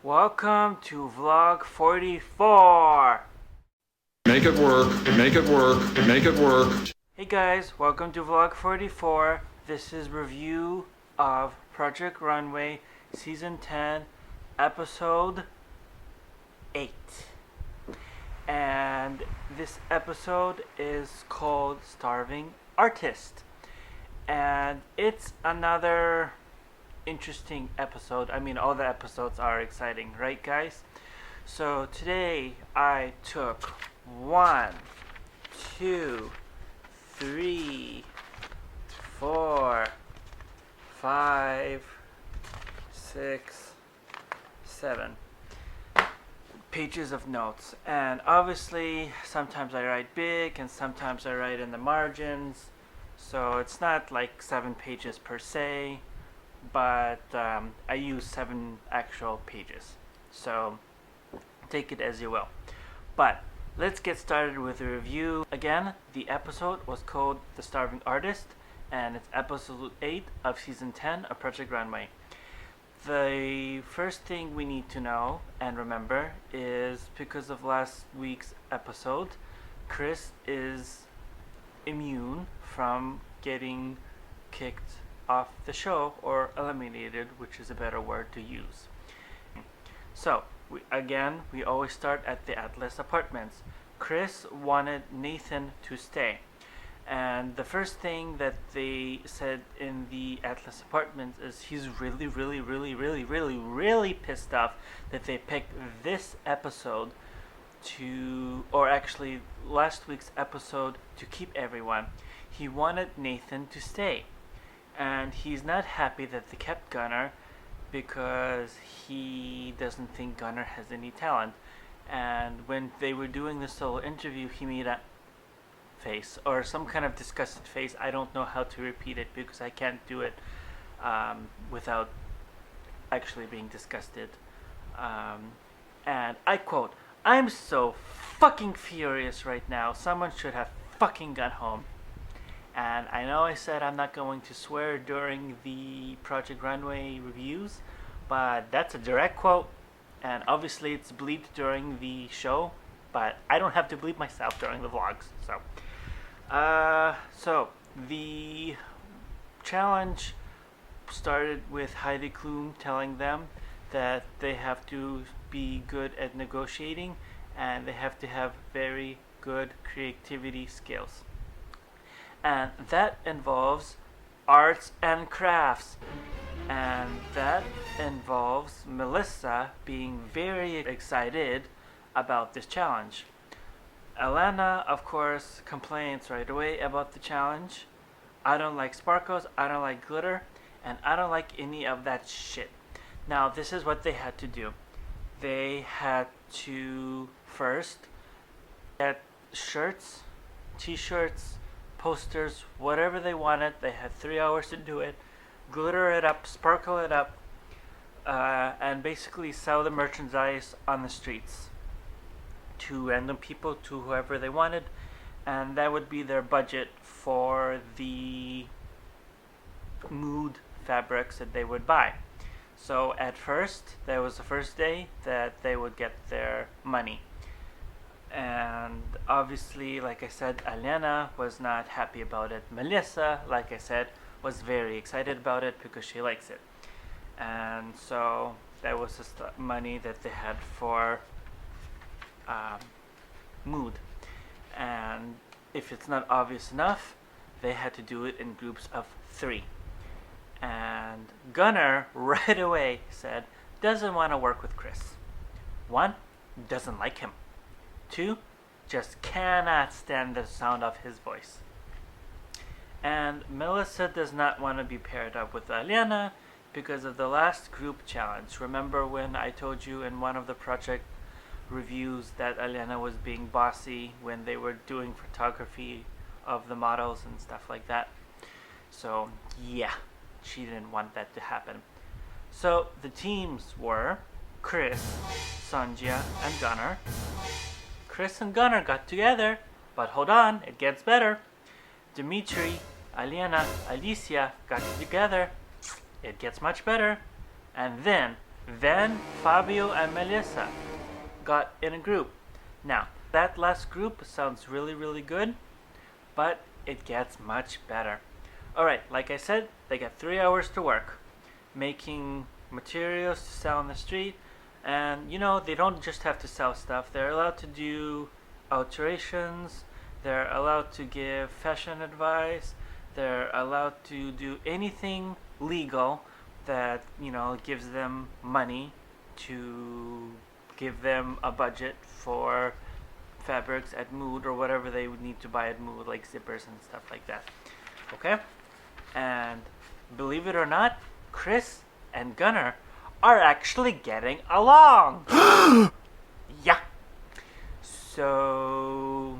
Welcome to vlog 44. Make it work, make it work, make it work. Hey guys, welcome to vlog 44. This is review of Project Runway Season 10, Episode 8. And this episode is called Starving Artist. And it's another interesting episode. I mean, all the episodes are exciting, right guys? So today I took 1, 2, 3, 4, 5, 6, 7 pages of notes, and obviously sometimes I write big and sometimes I write in the margins, so it's not like 7 pages per se, but I use 7 actual pages, so take it as you will. But let's get started with the review. Again, the episode was called The Starving Artist, and it's episode 8 of season 10 of Project Runway. The first thing we need to know and remember is because of last week's episode, Chris is immune from getting kicked off the show or eliminated, which is a better word to use. So we always start at the Atlas Apartments. Chris wanted Nathan to stay, and the first thing that they said in the Atlas Apartments is he's really pissed off that they picked this episode or actually last week's episode, to keep everyone. He wanted Nathan to stay, and he's not happy that they kept Gunnar because he doesn't think Gunnar has any talent. And when they were doing this solo interview, he made a face or some kind of disgusted face. I don't know how to repeat it because I can't do it without actually being disgusted. And I quote, "I'm so fucking furious right now. Someone should have fucking gone home." And I know I said I'm not going to swear during the Project Runway reviews, but that's a direct quote, and obviously it's bleeped during the show, but I don't have to bleep myself during the vlogs. So the challenge started with Heidi Klum telling them that they have to be good at negotiating and they have to have very good creativity skills. And that involves arts and crafts. And that involves Melissa being very excited about this challenge. Elena, of course, complains right away about the challenge. "I don't like sparkles, I don't like glitter, and I don't like any of that shit." Now, this is what they had to do. They had to first get shirts, t-shirts, posters, whatever they wanted. They had 3 hours to do it. Glitter it up, sparkle it up, and basically sell the merchandise on the streets to random people, to whoever they wanted, and that would be their budget for the mood fabrics that they would buy. So at first, that was the first day that they would get their money. And obviously, like I said, Alena was not happy about it. Melissa, like I said, was very excited about it because she likes it. And so that was just the money that they had for mood. And if it's not obvious enough, they had to do it in groups of 3. And Gunnar right away said doesn't want to work with Chris. 1, doesn't like him. 2, just cannot stand the sound of his voice. And Melissa does not want to be paired up with Alena because of the last group challenge. Remember when I told you in one of the project reviews that Alena was being bossy when they were doing photography of the models and stuff like that? So yeah, she didn't want that to happen. So the teams were Chris, Sonja, and Gunnar. Chris and Gunnar got together, but hold on, it gets better. Dimitri, Aliena, Alicia got together. It gets much better. And then Then Fabio and Melissa got in a group. Now, that last group sounds really, really good, but it gets much better. Alright, like I said, they got 3 hours to work making materials to sell on the street. And they don't just have to sell stuff, they're allowed to do alterations, they're allowed to give fashion advice, they're allowed to do anything legal that gives them money to give them a budget for fabrics at Mood or whatever they would need to buy at Mood, like zippers and stuff like that. Okay? And believe it or not, Chris and Gunnar are actually getting along. Yeah. So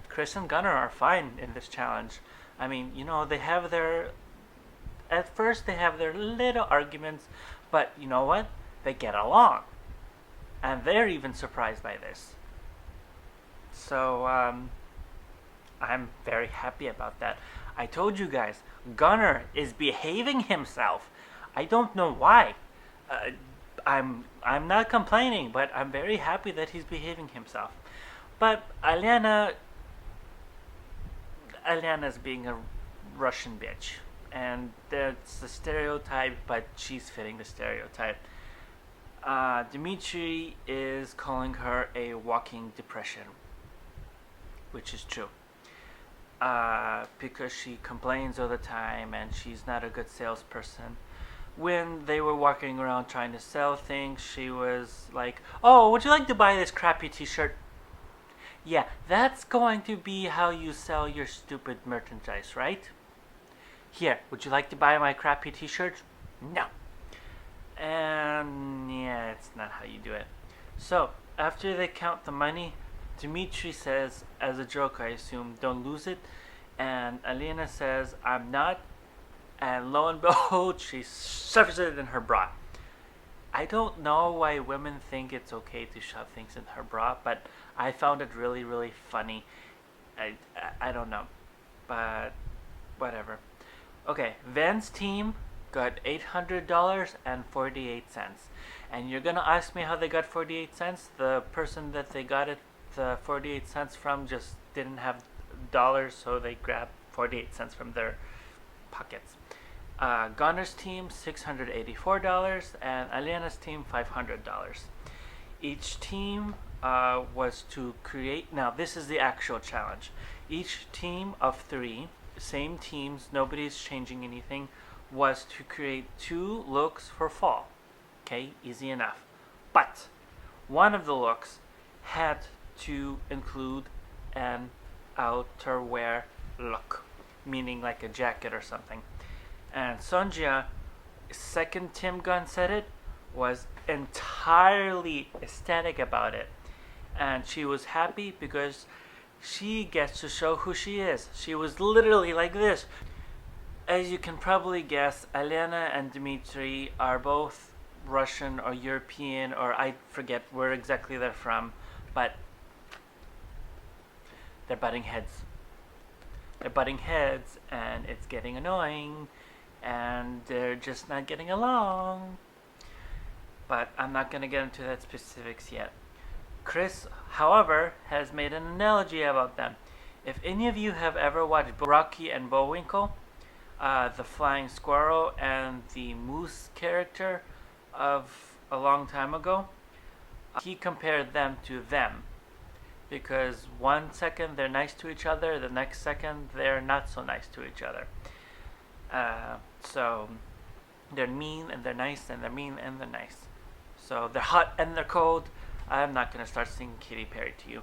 Chris and Gunnar are fine in this challenge. I mean, they have at first they have their little arguments, but you know what? They get along. And they're even surprised by this. So, I'm very happy about that. I told you guys, Gunnar is behaving himself. I don't know why. I'm not complaining, but I'm very happy that he's behaving himself. But Alina's being a Russian bitch. And that's the stereotype, but she's fitting the stereotype. Dmitry is calling her a walking depression, which is true. Because she complains all the time and she's not a good salesperson. When they were walking around trying to sell things, she was like, "Oh, would you like to buy this crappy t-shirt?" Yeah, that's going to be how you sell your stupid merchandise, right? Here, would you like to buy my crappy t-shirt? No. And yeah, it's not how you do it. So, after they count the money, Dmitry says, as a joke I assume, "Don't lose it." And Alina says, "I'm not." And lo and behold, she shoves it in her bra. I don't know why women think it's okay to shove things in her bra, but I found it really, really funny. I don't know, but whatever. Okay, Van's team got $800.48. And you're gonna ask me how they got 48 cents? The person that they got it the 48 cents from just didn't have dollars, so they grabbed 48 cents from their pockets. Gunnar's team $684 and Alina's team $500. Each team was to create. Now this is the actual challenge. Each team of 3, same teams, nobody's changing anything, was to create 2 looks for fall. Okay, easy enough. But one of the looks had to include an outerwear look, meaning like a jacket or something. And Sonja, second Tim Gunn said it, was entirely ecstatic about it. And she was happy because she gets to show who she is. She was literally like this. As you can probably guess, Alina and Dmitry are both Russian or European, or I forget where exactly they're from, but they're butting heads. They're butting heads, and it's getting annoying, and they're just not getting along. But I'm not going to get into that specifics yet. Chris, however, has made an analogy about them. If any of you have ever watched Rocky and Bullwinkle, the flying squirrel and the moose character of a long time ago, he compared them to them. Because one second they're nice to each other, the next second they're not so nice to each other. So they're mean and they're nice, and they're mean and they're nice. So they're hot and they're cold. I'm not going to start singing Katy Perry to you.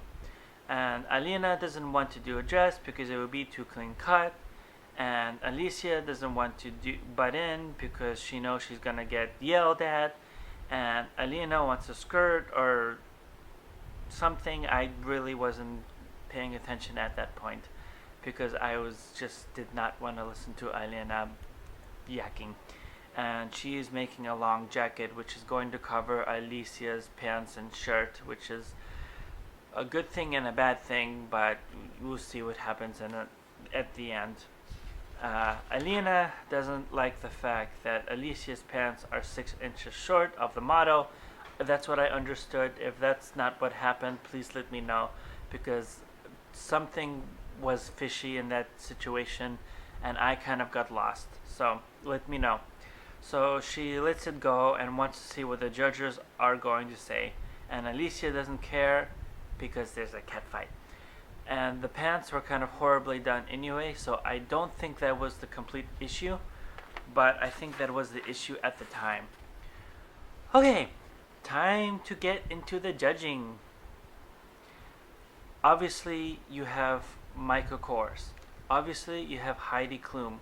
And Alina doesn't want to do a dress because it would be too clean cut. And Alicia doesn't want to butt in because she knows she's going to get yelled at. And Alina wants a skirt or something. I really wasn't paying attention at that point because I did not want to listen to Alina yakking. And she is making a long jacket which is going to cover Alicia's pants and shirt, which is a good thing and a bad thing, but we'll see what happens at the end. Alina doesn't like the fact that Alicia's pants are 6 inches short of the model. That's what I understood. If that's not what happened, please let me know, because something was fishy in that situation and I kind of got lost. So let me know. So she lets it go and wants to see what the judges are going to say. And Alicia doesn't care because there's a cat fight. And the pants were kind of horribly done anyway, so I don't think that was the complete issue, but I think that was the issue at the time. Okay, time to get into the judging. Obviously, you have Michael Kors. Obviously, you have Heidi Klum.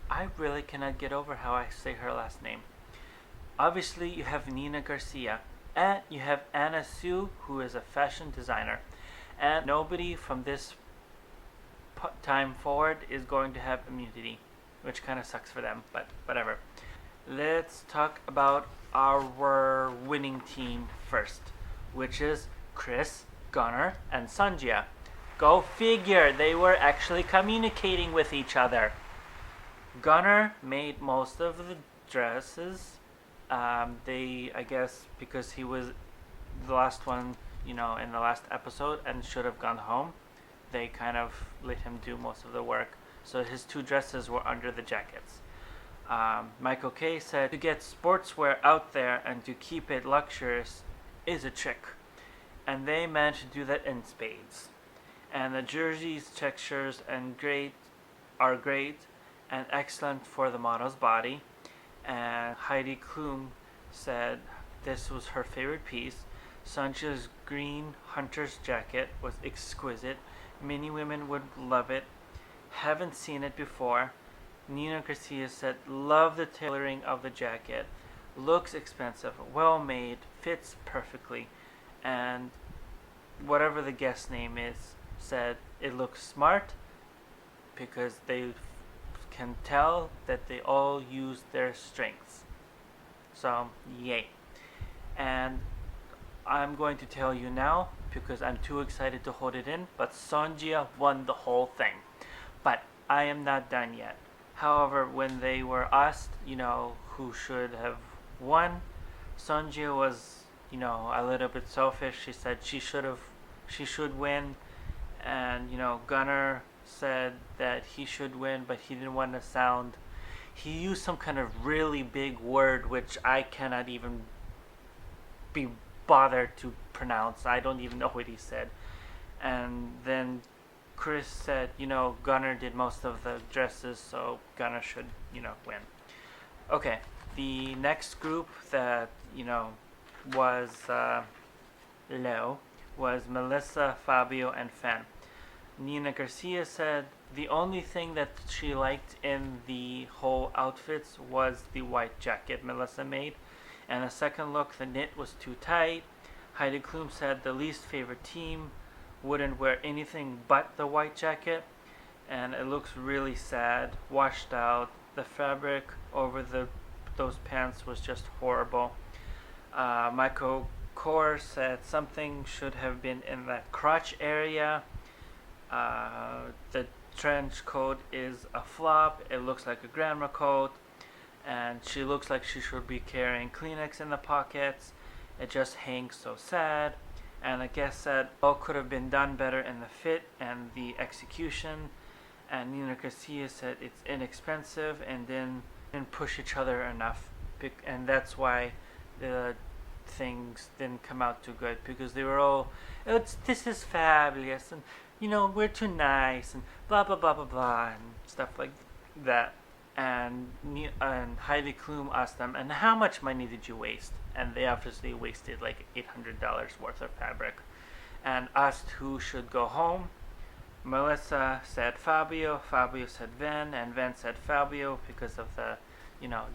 I really cannot get over how I say her last name. Obviously, you have Nina Garcia. And you have Anna Sue, who is a fashion designer. And nobody from this time forward is going to have immunity, which kind of sucks for them, but whatever. Let's talk about our winning team first, which is Chris, Gunnar, and Sanjaya. Go figure, they were actually communicating with each other. Gunnar made most of the dresses. I guess because he was the last one, in the last episode and should have gone home, they kind of let him do most of the work. So his 2 dresses were under the jackets. Michael K said to get sportswear out there and to keep it luxurious is a trick. And they managed to do that in spades. And the jerseys, textures, and are great and excellent for the model's body. And Heidi Klum said this was her favorite piece. Sanjaya's green hunter's jacket was exquisite. Many women would love it. Haven't seen it before. Nina Garcia said, love the tailoring of the jacket. Looks expensive, well made, fits perfectly. And whatever the guest name is said it looks smart because they can tell that they all use their strengths. So, yay. And I'm going to tell you now because I'm too excited to hold it in, but Sanjaya won the whole thing. But I am not done yet. However, when they were asked, who should have won, Sanjaya was, a little bit selfish. She said she should win, and Gunnar said that he should win, but he didn't want to sound. He used some kind of really big word which I cannot even be bothered to pronounce. I don't even know what he said. And then Chris said, Gunnar did most of the dresses, so Gunnar should, win. Okay, the next group that, was low was Melissa, Fabio, and Fan. Nina Garcia said the only thing that she liked in the whole outfits was the white jacket Melissa made. And the second look, the knit was too tight. Heidi Klum said the least favorite team wouldn't wear anything but the white jacket. And it looks really sad, washed out. The fabric over those pants was just horrible. Michael Kors said something should have been in the crotch area. The trench coat is a flop. It looks like a grandma coat. And she looks like she should be carrying Kleenex in the pockets. It just hangs so sad. And the guest said all could have been done better in the fit and the execution. And Nina Garcia said it's inexpensive and didn't push each other enough. And that's why the things didn't come out too good, because they were all, this is fabulous, and we're too nice, and blah blah blah blah blah, and stuff like that. And Heidi Klum asked them, and how much money did you waste? And they obviously wasted like $800 worth of fabric. And asked who should go home. Melissa said Fabio, Fabio said Ven, and Ven said Fabio because of the,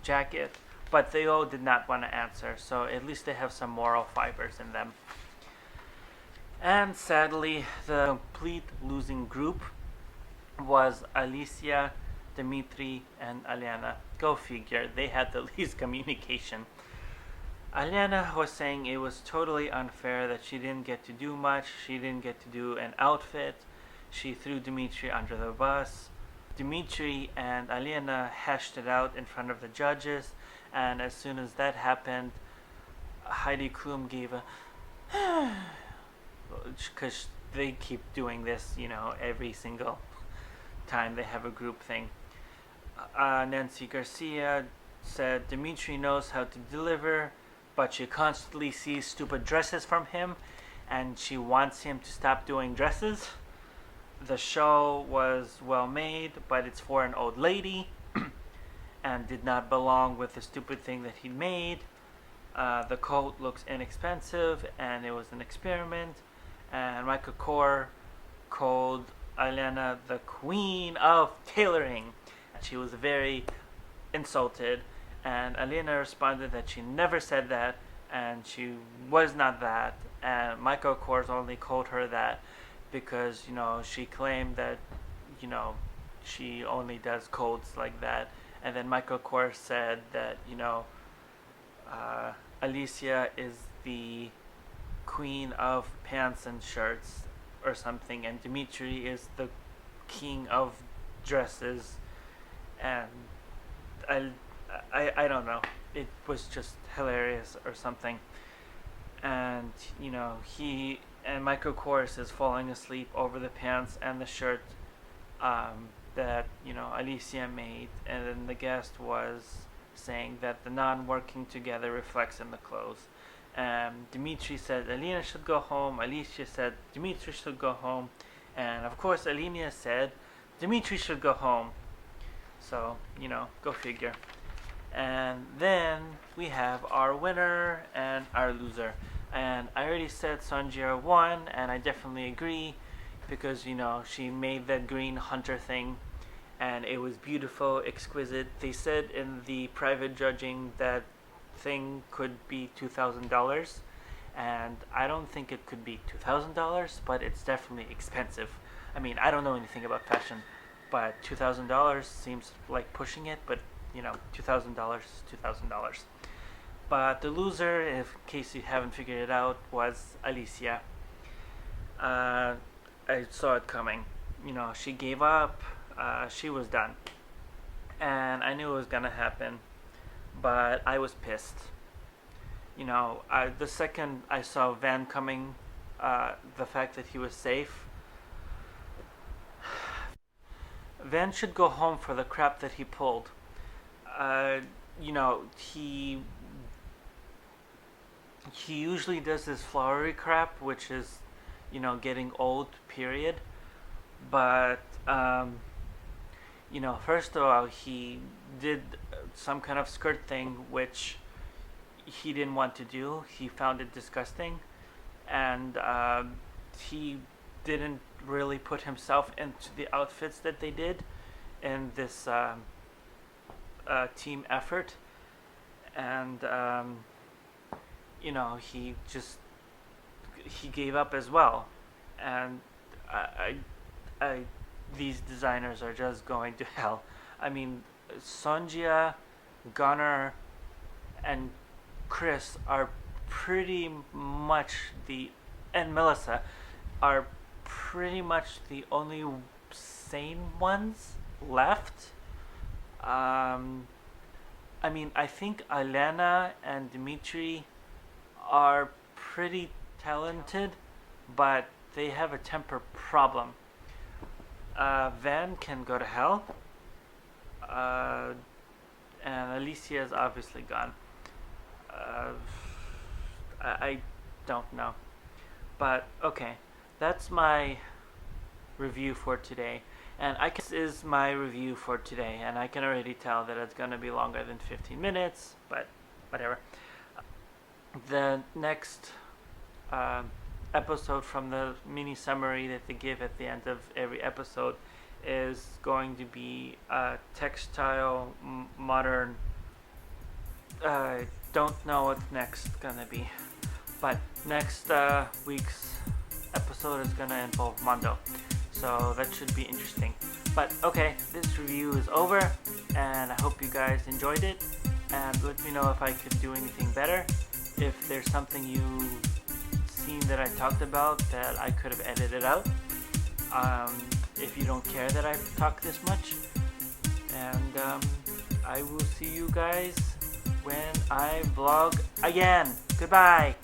jacket. But they all did not want to answer, so at least they have some moral fibers in them. And sadly, the complete losing group was Alicia, Dmitry, and Aliana. Go figure, they had the least communication. Aliana was saying it was totally unfair that she didn't get to do much. She didn't get to do an outfit. She threw Dmitry under the bus. Dmitry and Alina hashed it out in front of the judges, and as soon as that happened, Heidi Klum gave a because they keep doing this, every single time they have a group thing. Nancy Garcia said Dmitry knows how to deliver, but she constantly sees stupid dresses from him, and she wants him to stop doing dresses. The show was well made, but it's for an old lady and did not belong with the stupid thing that he made. The coat looks inexpensive, and it was an experiment. And Michael Kors called Alena the queen of tailoring. And she was very insulted. And Alena responded that she never said that, and she was not that. And Michael Kors only called her that because, she claimed that, she only does codes like that. And then Michael Kors said that, Alicia is the queen of pants and shirts or something, and Dmitry is the king of dresses. And I don't know. It was just hilarious or something. And, he and Michael Kors is falling asleep over the pants and the shirt that, Alicia made. And then the guest was saying that the non-working together reflects in the clothes. Dmitry said Alina should go home. Alicia said Dmitry should go home. And of course Alina said Dmitry should go home. So, go figure. And then we have our winner and our loser. And I already said Sonjia won, and I definitely agree because, she made that green hunter thing, and it was beautiful, exquisite. They said in the private judging that thing could be $2,000, and I don't think it could be $2,000, but it's definitely expensive. I mean, I don't know anything about fashion, but $2,000 seems like pushing it, but $2,000 is $2,000. But the loser, in case you haven't figured it out, was Alicia. I saw it coming. She gave up. She was done. And I knew it was going to happen. But I was pissed. The second I saw Van coming, the fact that he was safe, Van should go home for the crap that he pulled. He usually does this flowery crap, which is, getting old, period. But, first of all, he did some kind of skirt thing, which he didn't want to do. He found it disgusting. And he didn't really put himself into the outfits that they did in this team effort. And, he gave up as well. And these designers are just going to hell. I mean, Sonjia, Gunnar, and Chris are pretty much and Melissa are pretty much the only sane ones left. I think Alena and Dmitry are pretty talented, but they have a temper problem. Van can go to hell. And Alicia is obviously gone. I don't know. But, okay. That's my review for today. And this is my review for today. And I can already tell that it's going to be longer than 15 minutes. But, whatever. The next episode from the mini summary that they give at the end of every episode is going to be textile modern. Don't know what's next gonna be, but next week's episode is gonna involve Mondo, so that should be interesting. But okay, this review is over, and I hope you guys enjoyed it, and let me know if I could do anything better. If there's something you've seen that I talked about that I could have edited out. if you don't care that I talk this much. And I will see you guys when I vlog again. Goodbye.